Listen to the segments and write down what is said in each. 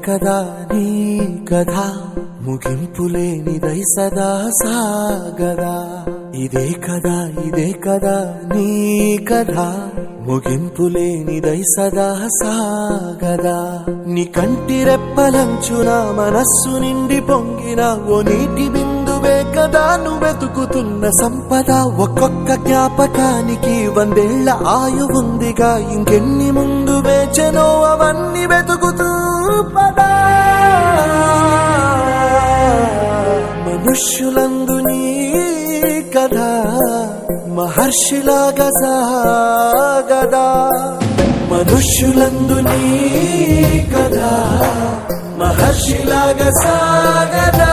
కదా నీ కథ ముగింపులేనిదై సదా సాగదా. ఇదే కదా నీ కథ ముగింపులేనిదై సదా సాగదా. నీ కంటి రెప్పలంచున మనస్సు నిండి పొంగిన ఓ నీటి బిందువే కదా నువ్వెతుకుతున్న సంపద. ఒక్కొక్క జ్ఞాపకానికి 100 ఏళ్ల ఆయువుందిగా, ఇంకెన్ని ముందు వేచెనో అవన్నీ వెతుకుతూ పదా. మనుష్యులందు నీ కథ మహర్షిలాగా సాగదా. మనుష్యులందు నీ కథ మహర్షిలాగా సాగదా.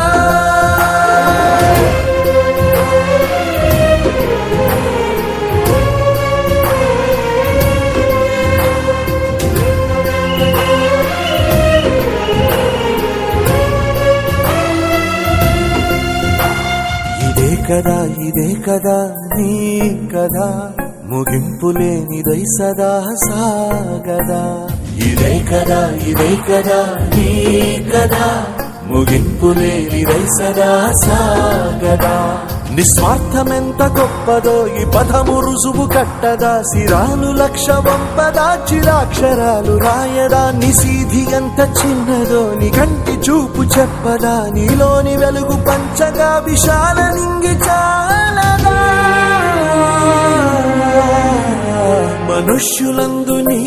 ఇదే కదా నీ కథ ముగింపులేనిదై సదా సాగదా. ఇదే కదా నీ కథ ముగింపులేనిదై సదా సాగదా. నిస్వార్థమెంత గొప్పదో ఈ పదము రుజువు కట్టదా. సిరాలు లక్ష వంపదా, చిరాక్షరాలు రాయదా. నిశీధి ఎంత చిన్నదో నీ కంటి చూపు చెప్పదా. నీలోని వెలుగు పంచగా విశాల నింగి చాలదా. మనుష్యులందు నీ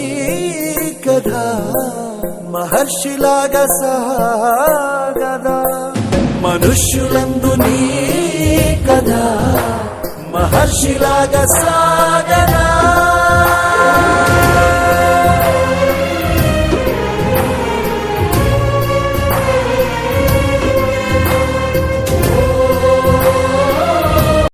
కథ మహర్షిలాగా సాగదా. మనుష్యులందు నీ కథ మహర్షిలాగా సాగదా.